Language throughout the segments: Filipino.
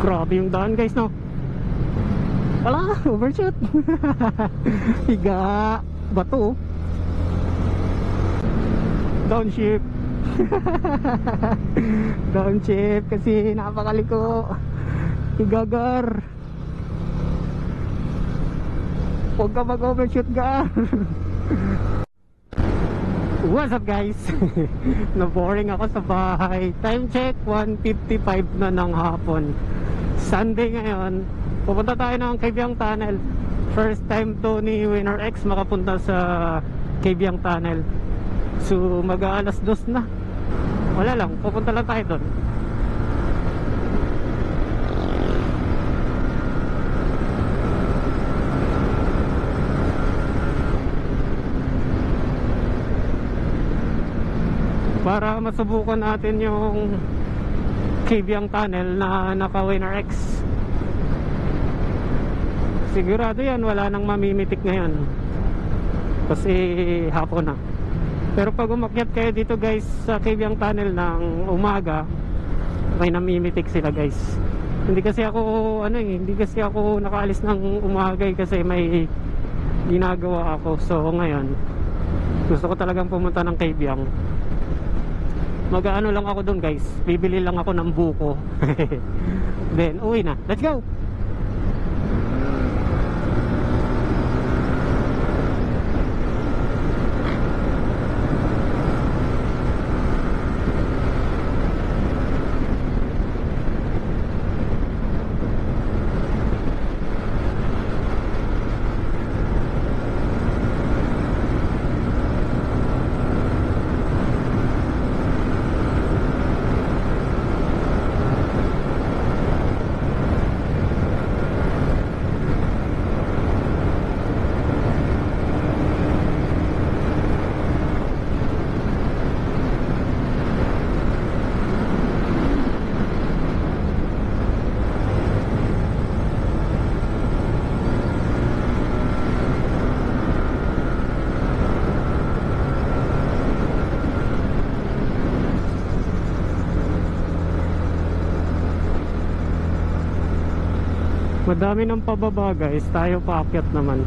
Grabe yung daan guys, no? Wala, overshoot. Higa bato. Downshift. Downshift kasi napakaliko. Higagar. Huwag ka mag-overshoot, gar. What's up guys? Na-boring ako sa bahay. Time check 1:55 na ng hapon. Sunday ngayon. Pupunta tayo ng Cabiang Tunnel. First time to ni Winner X makapunta sa Cabiang Tunnel. So mag-aalas 2 na. Wala lang, pupunta lang tayo doon. Para masubukan natin yung Cabiang Tunnel na naka Winner X. Sigurado yan, wala nang mamimitik ngayon kasi hapon na. Pero pag umakyat kayo dito guys sa Cabiang Tunnel ng umaga, may namimitik sila guys. Hindi kasi ako nakaalis ng umaga kasi may ginagawa ako. So ngayon gusto ko talagang pumunta ng Cabiang. Mag-ano lang ako doon guys, bibili lang ako ng buko. Then uwi na, let's go. Madami ng pababa guys, tayo paakyat naman.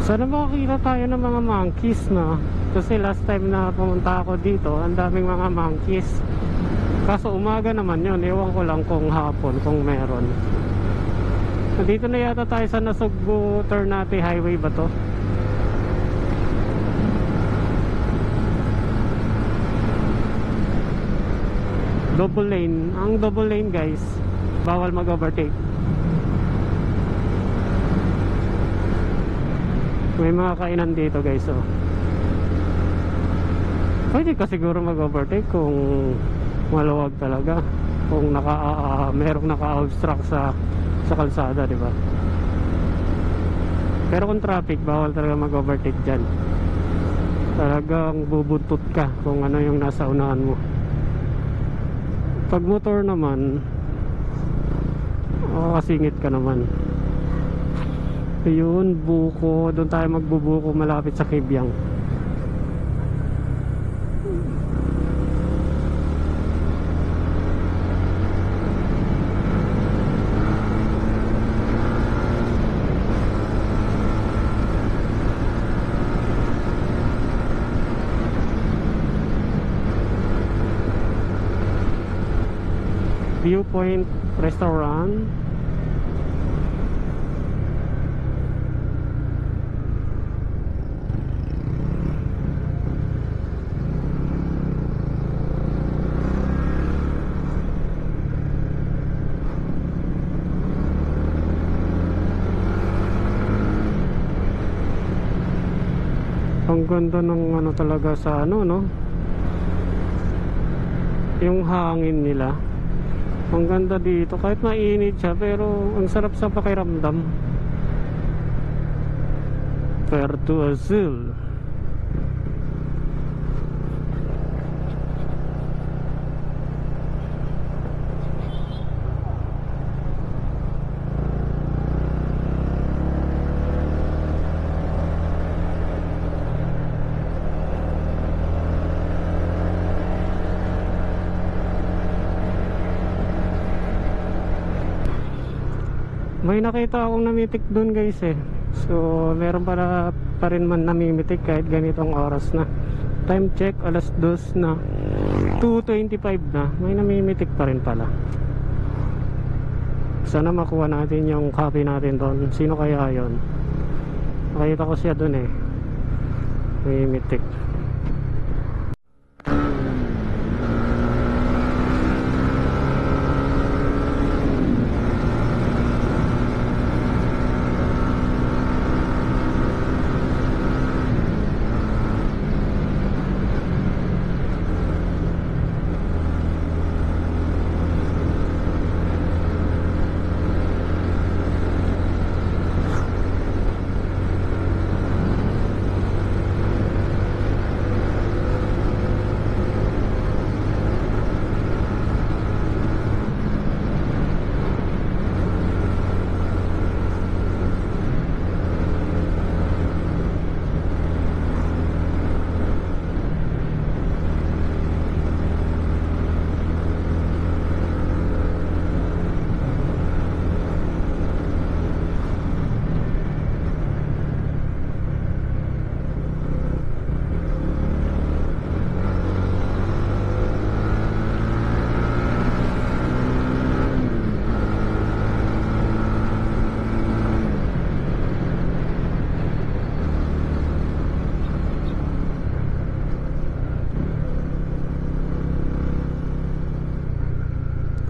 Sana makakita tayo ng mga monkeys na. Kasi last time na pumunta ako dito, ang daming mga monkeys. Kaso umaga naman yun, ewan ko lang kung hapon, kung meron. Dito na yata tayo sa Nasugbu Ternate Highway ba to? Double lane. Ang double lane guys, bawal mag-overtake. May mga kainan dito guys, oh. Pwede ka siguro mag-overtake kung maluwag talaga. Kung merong naka-obstruct sa kalsada, di ba? Pero kung traffic, bawal talaga mag-overtake dyan. Talagang bubuntot ka kung ano yung nasa unahan mo. Pag motor naman, kasingit ka naman. Ayun, buko. Doon tayo magbubuko malapit sa Cabiang. Viewpoint Restaurant. Ang ganda ng ano talaga sa ano, no? Yung hangin nila. Ang ganda dito kahit mainit siya, pero ang sarap sa pakiramdam. Puerto Azul. May nakita akong namimitik dun guys eh. So meron pa rin man namimitik kahit ganitong oras na. Time check, alas 2 na, 2:25 na. May namimitik pa rin pala. Sana makuha natin yung copy natin doon. Sino kaya yon? Nakita ko siya doon eh, namimitik.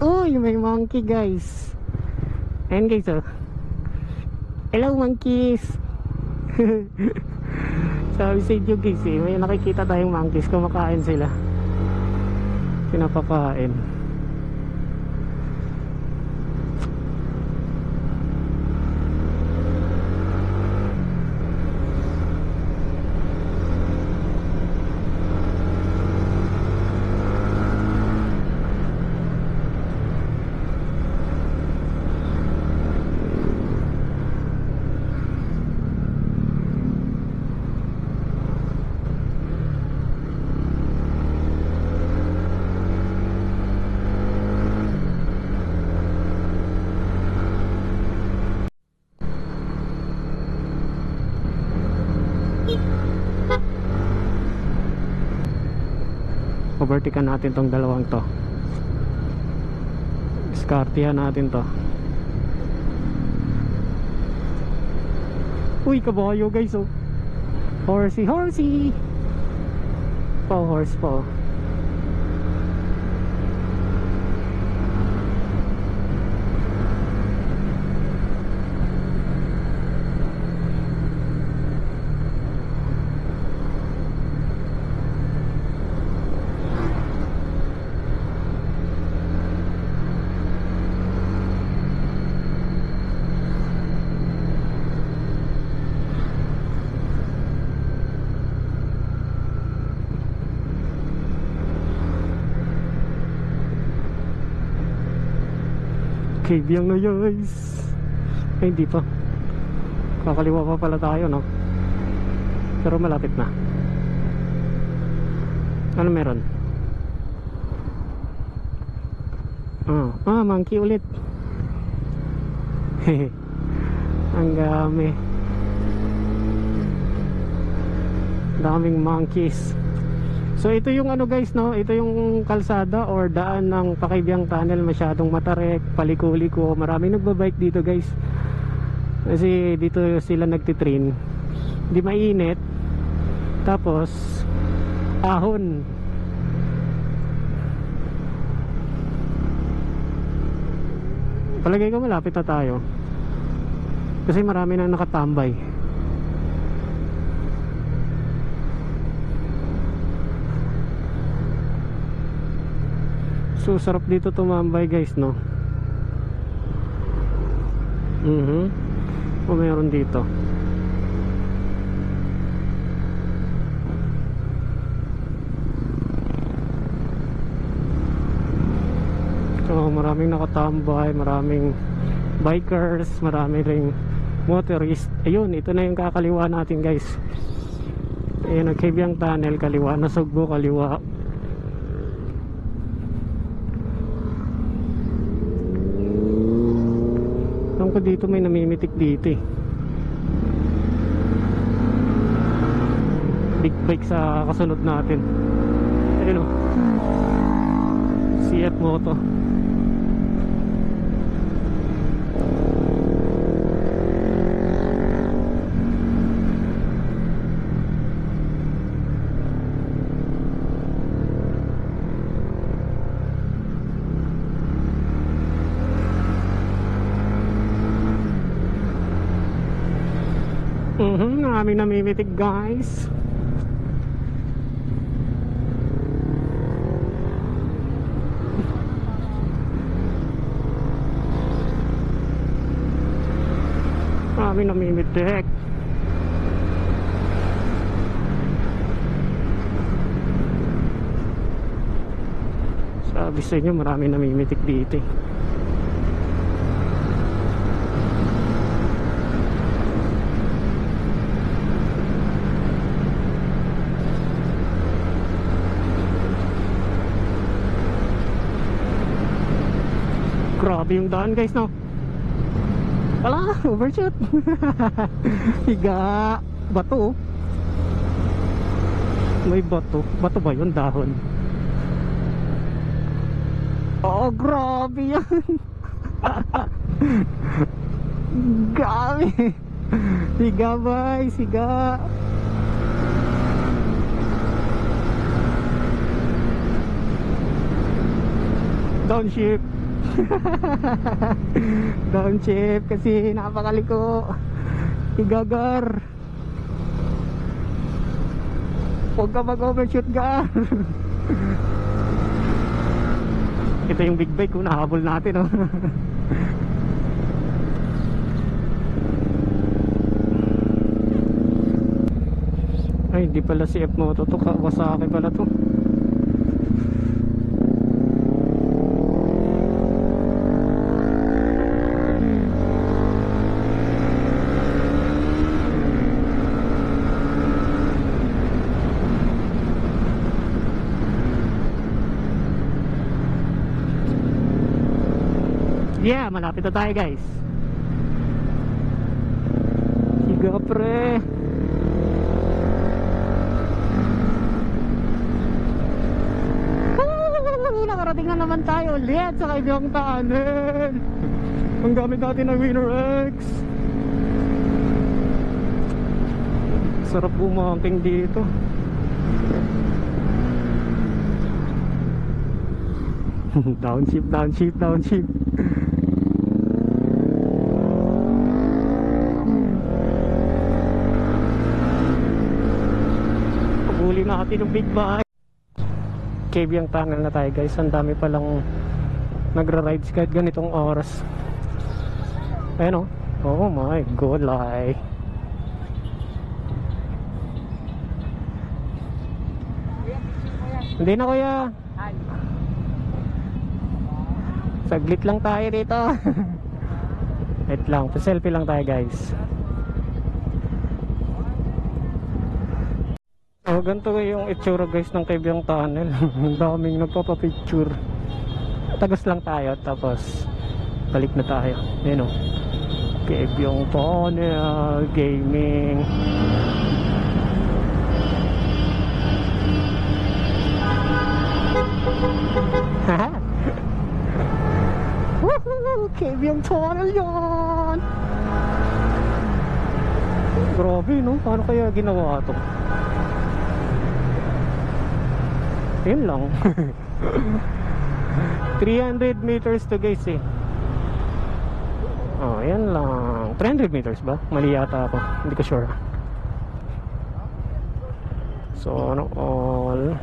Uy, may monkey guys. Ayan guys oh. Hello monkeys. Sabi sa inyo guys eh, may nakikita tayong monkeys, kumakain sila. Pinapakain. Overtakean natin tong dalawang to. Diskartihan natin to. Uy, kabayo guys oh. Horsey, horsey. Horse po. Kabyang na guys. Ay hindi pa, kakaliwa pa pala tayo no, pero malapit na. Ano meron? Monkey ulit. Hehe, ang daming monkeys. So ito yung ano guys no, ito yung kalsada or daan ng Pakaibiyang Tunnel. Masyadong matarik, paliko-liko, maraming nagbabike dito guys. Kasi dito sila nagtitrain. Hindi mainit. Tapos ahon. Palagay ko malapit na tayo. Kasi marami nang nakatambay. So sarap dito tumambay guys no. O meron dito. So maraming nakatambay, maraming bikers, maraming ring motorist. Ayun, ito na yung kakaliwa natin guys. Ayun ang Kabyang Tunnel, kaliwa, Nasugbo kaliwa. Alam ko ko dito may namimitik dito eh. Big bike sa kasunod natin. Ayun o, CF Moto. Maraming namimitik guys. Maraming namimitik. Sabi sa inyo maraming namimitik dito eh. Grabe yung daan guys, no? Wala, overshoot. Higa. Bato. May bato. Bato ba yun? Dahon. Oh, grabe yan. Grabe. Higa bay, higa. Downshift. Downshift kasi napakaliko. Igagar. Huwag ka mag-overshoot gar. Ito yung big bike kung nahabol natin, oh. Ay, hindi pala si F Moto to, Kawasaki pala to. Yeah, malapit na tayo guys. Higa pre. Nakarating na naman tayo ulit sa Kaibigang Tunnel. Ang gamit natin ng Winner X. Sarap bumamping dito. Downshift, downshift, downshift. Paguli natin yung big bike. Kaibigang Tunnel na tayo guys. Ang dami palang nagra-rides kahit ganitong oras. Ayan o. Oh my god, lie. Hindi na kuya. Saglit lang tayo dito. Wait lang, selfie lang tayo guys. Oh, ganito yung itsura guys ng Kaibigang Tunnel. Ang daming nagpapapicture. Tagos lang tayo tapos balik na tayo. Ayan o, Kaibigang Tunnel Gaming. Haha. Woohoo! Kaibigang Tunnel yun! Grabe no? Paano kaya ginawa ito? Yun lang. 300 meters to guys eh. Oh, yan lang. 300 meters ba? Mali yata ako. Hindi ko sure. So, ano all.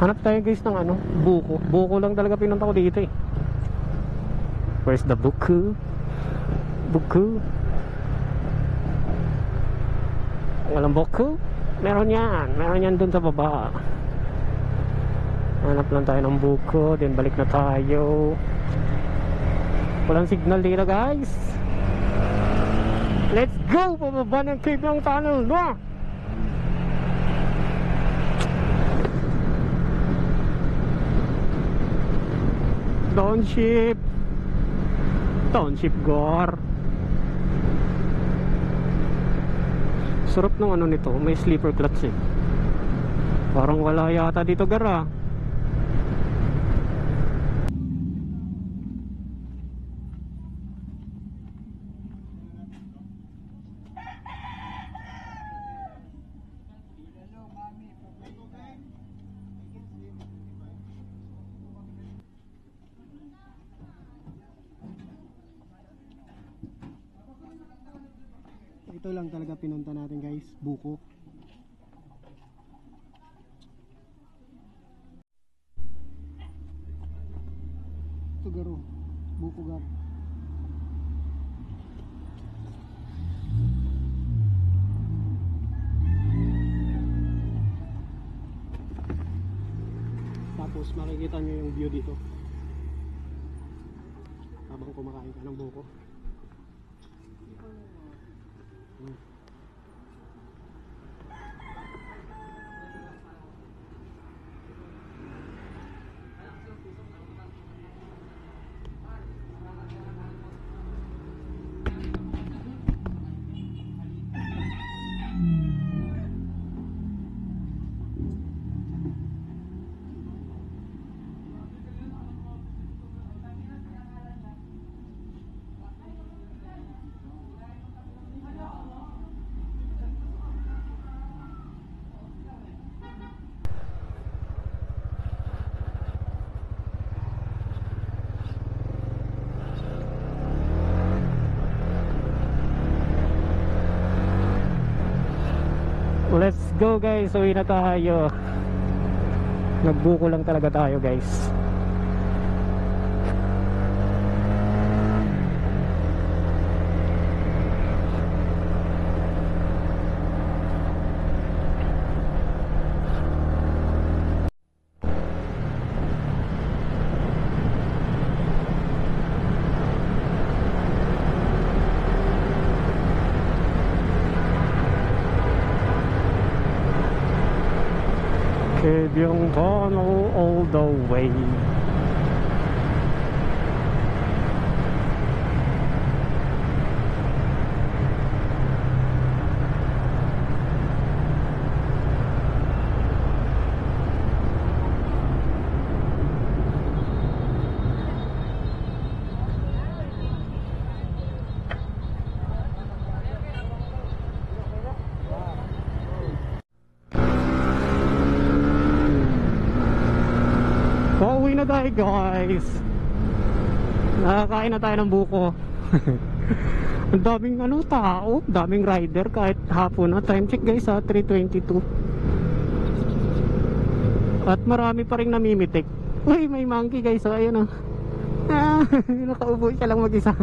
Hanap tayo guys ng ano, buko. Buko lang talaga pinunta ko dito eh. Where's the buko? Buko? Walang buko? Meron yan. Meron yan dun sa baba. Hanap lang tayo ng buko. Then balik na tayo. Walang signal dito guys. Let's go! Pababa ng Kaibigang Tunnel na! Downshift. Township Gar. Sarap ng ano nito, may sleeper clutch eh. Parang wala yata dito Gar ah. Ito lang talaga pinunta natin guys, buko. Ito garo, buko gar. Tapos makikita nyo yung view dito habang kumakain ka ng buko. Let's go guys, uwi na tayo. Nagbuko lang talaga tayo guys. Yung tunnel all the way. Pauwi na tayo guys. Nakakain na tayo ng buko. Ang daming tao, daming rider kahit hapon na. Time check guys ha, 3:22. At marami pa rin namimitik. Uy, may monkey guys, so ayun oh. Nakaupo siya lang mag-isa.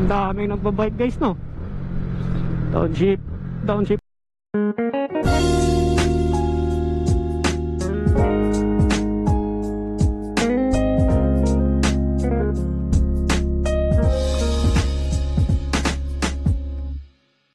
Daming nagbabike guys no. Township